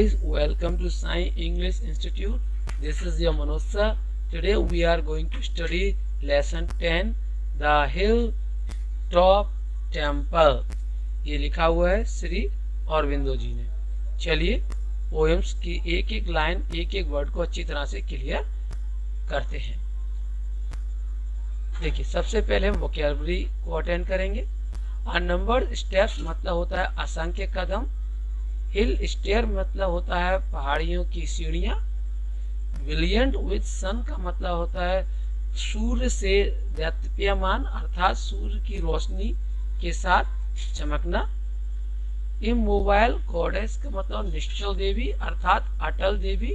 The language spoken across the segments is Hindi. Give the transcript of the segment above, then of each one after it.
guys, welcome to Sai English Institute. This is your Manoj sir. Today we are going to study lesson 10, The Hilltop Temple. ये लिखा हुआ है श्री अरविंदो जी ने। चलिए पोएम्स की एक एक लाइन, एक एक वर्ड को अच्छी तरह से क्लियर करते हैं। देखिए, सबसे पहले हम वोकैबुलरी को अटेंड करेंगे। अननंबर्ड स्टेप्स मतलब होता है असंख्य कदम। हिल स्टेयर मतलब होता है पहाड़ियों की सीढ़ियाँ। ब्रिलियंट विद सन का मतलब होता है सूर्य से दैदीप्यमान, अर्थात सूर्य की रोशनी के साथ चमकना। इमोबाइल गॉडेस का मतलब निश्चल देवी, अर्थात अटल देवी।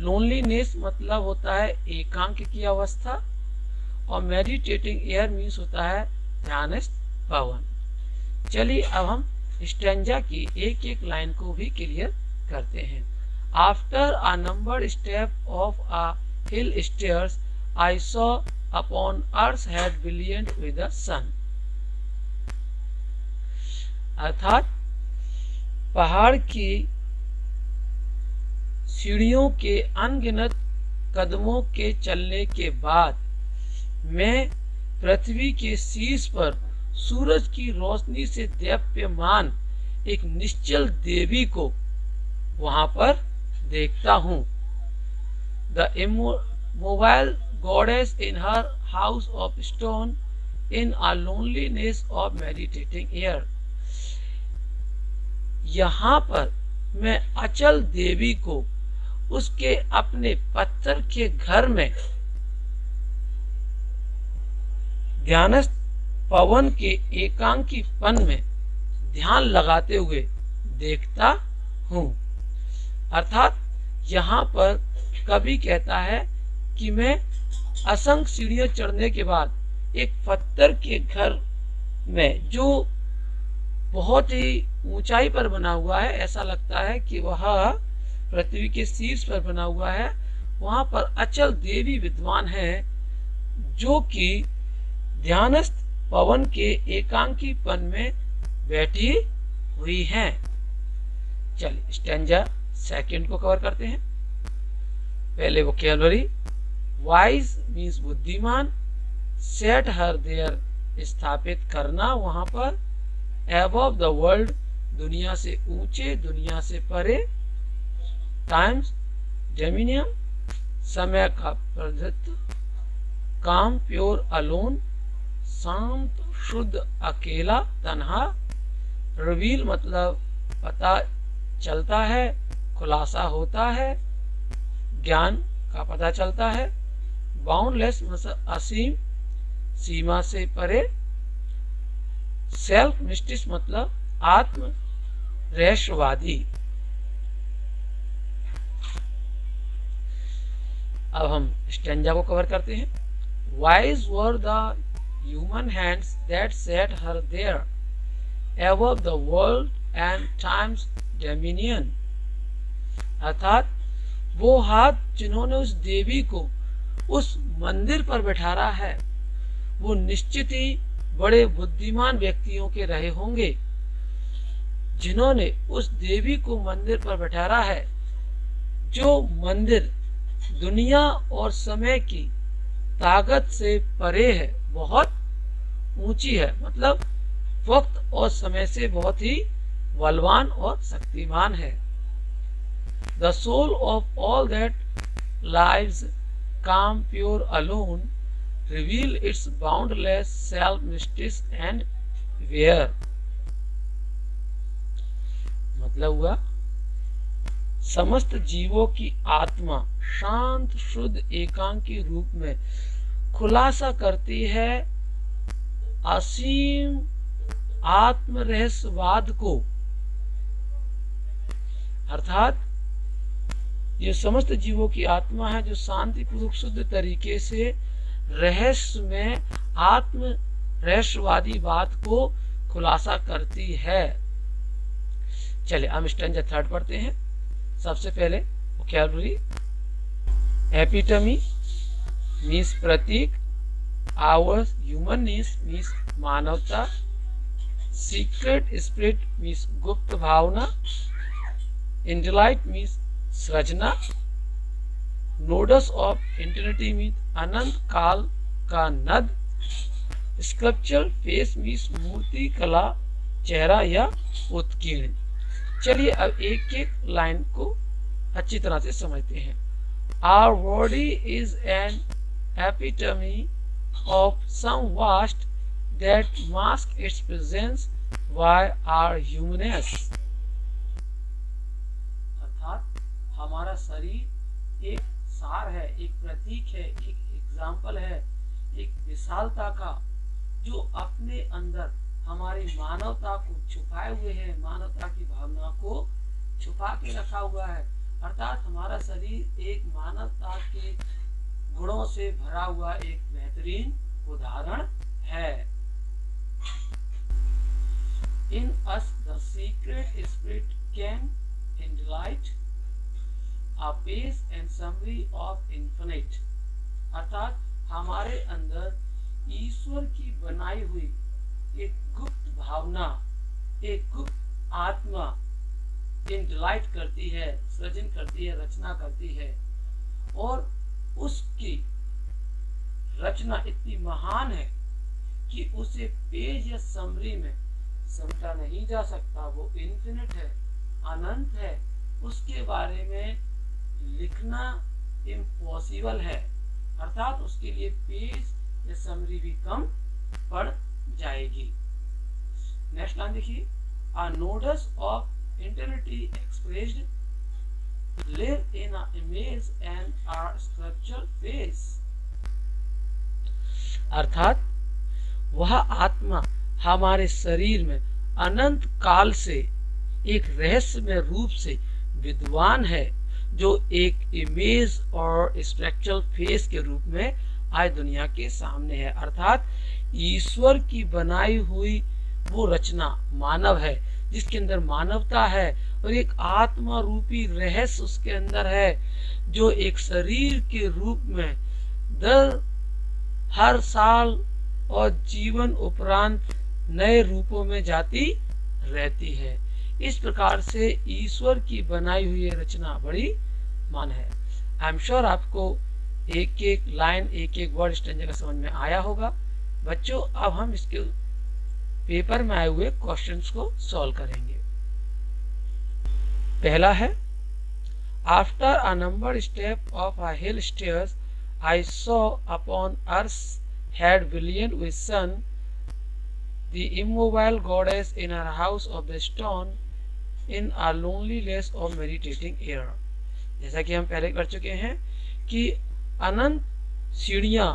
लोनलीनेस मतलब होता है एकांत की अवस्था। और मेडिटेटिंग एयर मीन्स होता है ध्यानस्थ पवन। चलिए अब हम स्टैंजा की एक एक लाइन को भी क्लियर करते हैं। After a numbered step of a hill stairs I saw upon earth head brilliant with the sun. अर्थात पहाड़ की सीढ़ियों के अनगिनत कदमों के चलने के बाद मैं पृथ्वी के शीर्ष पर सूरज की रोशनी से दीप्यमान एक निश्चल देवी को वहां पर देखता हूं। The immobile goddess in her house of stone in a loneliness of meditating air. यहाँ पर मैं अचल देवी को उसके अपने पत्थर के घर में ध्यानस्थ पवन के एकांकीपन में ध्यान लगाते हुए देखता हूँ। अर्थात यहाँ पर कवि कहता है कि मैं असंख्य सीढ़ियां चढ़ने के बाद एक पत्थर के घर में, जो बहुत ही ऊंचाई पर बना हुआ है, ऐसा लगता है कि वह पृथ्वी के शीर्ष पर बना हुआ है, वहां पर अचल देवी विद्वान है जो कि ध्यानस्थ पवन के एकांकीपन में बैठी हुई हैं। चलिए स्टैंजा सेकंड को कवर करते हैं। पहले वोकैबुलरी, वाइज मीन्स बुद्धिमान, सेट हर देयर स्थापित करना वहां पर, एबव द वर्ल्ड दुनिया से ऊंचे, दुनिया से परे, टाइम्स डोमिनियन समय का प्रतिनिधित्व, काम प्योर अलोन शांत शुद्ध अकेला तन्हा, रिवील मतलब पता चलता है, खुलासा होता है, ज्ञान का पता चलता है, बाउंडलेस मतलब असीम सीमा से परे, सेल्फ मिस्टिस मतलब आत्म रहस्यवादी। अब हम स्टैंजा को कवर करते हैं। Wise were the human hands that set her there above the world and time's dominion। अर्थात वो हाथ जिन्होंने उस देवी को उस मंदिर पर बैठाया है, वो निश्चित ही बड़े बुद्धिमान व्यक्तियों के रहे होंगे जिन्होंने उस देवी को मंदिर पर बैठाया है। जो मंदिर दुनिया और समय की ताकत से परे है, बहुत ऊंची है, मतलब वक्त और समय से बहुत ही बलवान और शक्तिमान है। The soul of all that lives calm pure alone reveal its boundless self mystics and where. मतलब हुआ समस्त जीवों की आत्मा शांत शुद्ध एकांकी रूप में खुलासा करती है असीम आत्म रहस्यवाद को। अर्थात ये समस्त जीवों की आत्मा है जो शांतिपूर्वक शुद्ध तरीके से रहस्य में आत्म रहस्यवादी बात को खुलासा करती है। चलिए हम स्टैंजा थर्ड पढ़ते हैं। सबसे पहले वोकैबुलरी, एपिटमी मीन्स प्रतीक, आवर्स ह्यूमननेस मीन्स मानवता, सीक्रेट स्पिरिट मीन्स गुप्त भावना, इंडिलाइट means Srijana, nodes of इंटरनिटी means अनंत काल का नद, स्कल्पचर फेस मीन्स मूर्ति कला चेहरा या उत्कीर्ण। चलिए अब एक एक लाइन को अच्छी तरह से समझते हैं। Our body is an epitome of some vast that masks its presence by our humanness। अर्थात हमारा शरीर एक सार है, एक प्रतीक है, एक एग्जाम्पल है, एक विशालता का, जो अपने अंदर हमारी मानवता को छुपाए हुए है, मानवता की भावना को छुपा के रखा हुआ है। अर्थात हमारा शरीर एक मानवता के गुणों से भरा हुआ एक बेहतरीन उदाहरण है। In us the secret spirit can indelight a pace and summary of infinite। अर्थात हमारे अंदर ईश्वर की बनाई हुई एक गुप्त भावना, एक गुप्त आत्मा इंडिलाइट करती है, सृजन करती है, रचना करती है, और उसकी रचना इतनी महान है कि उसे पेज या समरी में समझा नहीं जा सकता। वो इन्फिनिट है, अनंत है, उसके बारे में लिखना इम्पॉसिबल है। अर्थात उसके लिए पेज या समरी भी कम पड़ जाएगी। नेक्स्ट लाइन देखिए, a nodes of eternity expressed live in an image and are sculptural face। अर्थात वह आत्मा हमारे शरीर में अनंत काल से एक रहस्यमय रूप से विद्वान है, जो एक इमेज और स्ट्रक्चरल फेस के रूप में आज दुनिया के सामने है। अर्थात ईश्वर की बनाई हुई वो रचना मानव है, जिसके अंदर मानवता है, और एक आत्मा रूपी रहस्य उसके अंदर है, जो एक शरीर के रूप में हर साल और जीवन उपरांत नए रूपों में जाती रहती है। इस प्रकार से ईश्वर की बनाई हुई रचना बड़ी मान है। आई एम श्योर आपको एक एक लाइन, एक एक वर्ड स्ट्रेंजर का समझ में आया होगा। बच्चों, अब हम इसके पेपर में आए हुए क्वेश्चंस को सॉल्व करेंगे। पहला है, after a number step of a hill stairs I saw upon earth head billion with sun the immobile goddess in her house of the stone in a loneliness of meditating air. जैसा कि हम पहले कर चुके हैं कि अनंत सीढ़ियां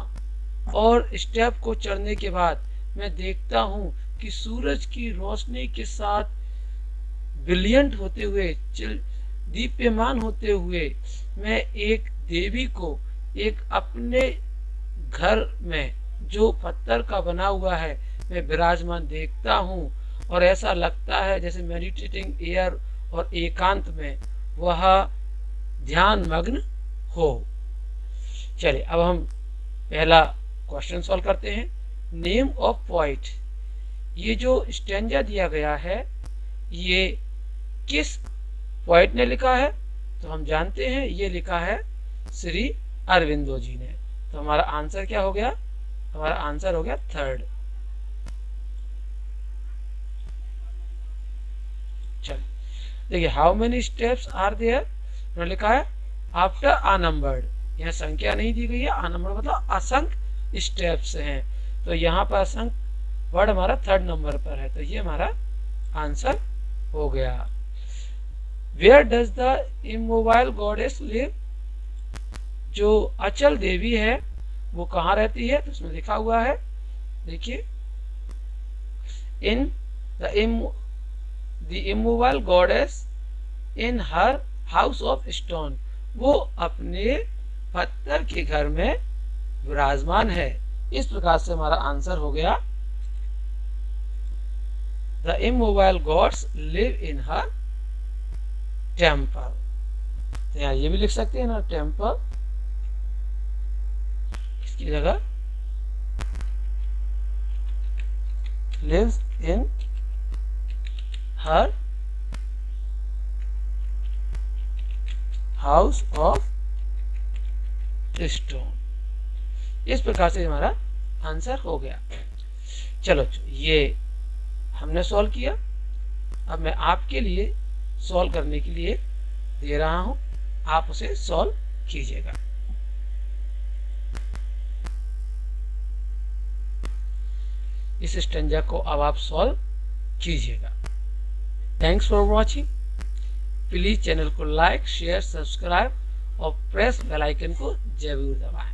और स्टेप को चढ़ने के बाद मैं देखता हूं कि सूरज की रोशनी के साथ ब्रिलियंट होते हुए, दीप्यमान होते हुए, मैं एक देवी को एक अपने घर में जो पत्थर का बना हुआ है मैं विराजमान देखता हूँ, और ऐसा लगता है जैसे मेडिटेटिंग एयर और एकांत में वह ध्यान मग्न हो। चलिए अब हम पहला क्वेश्चन सॉल्व करते हैं। नेम ऑफ पोइट, ये जो स्टैंजा दिया गया है ये किस पोइट ने लिखा है? तो हम जानते हैं ये लिखा है श्री अरविंदो जी ने। तो हमारा आंसर क्या हो गया? हमारा आंसर हो गया थर्ड। चलिए देखिए, how many steps are there, उन्होंने लिखा है आफ्टर आ नंबर्ड। यहाँ संख्या नहीं दी गई है, आ नंबर मतलब असंख्य स्टेप्स हैं, तो यहाँ पर असंख्य वर्ड हमारा थर्ड नंबर पर है, तो ये हमारा आंसर हो गया। Where does the immobile goddess live, जो अचल देवी है वो कहाँ रहती है? तो उसमें लिखा हुआ है, देखिए, in the immobile goddess in her house of stone, वो अपने पत्थर के घर में विराजमान है। इस प्रकार से हमारा आंसर हो गया the immobile gods live in her temple. तो यहाँ ये भी लिख सकते हैं ना, टेम्पल, इसकी जगह lives in her house of stone. इस प्रकार से हमारा आंसर हो गया। चलो ये हमने सॉल्व किया। अब मैं आपके लिए सॉल्व करने के लिए दे रहा हूं, आप उसे सॉल्व कीजिएगा। इस स्टेंजा को अब आप सॉल्व कीजिएगा। Thanks for watching. Please channel को लाइक, शेयर, सब्सक्राइब और प्रेस बेल आइकन को जरूर दबाएं।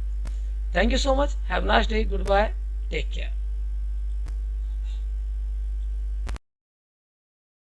Thank you so much. Have nice day. Goodbye. Take care.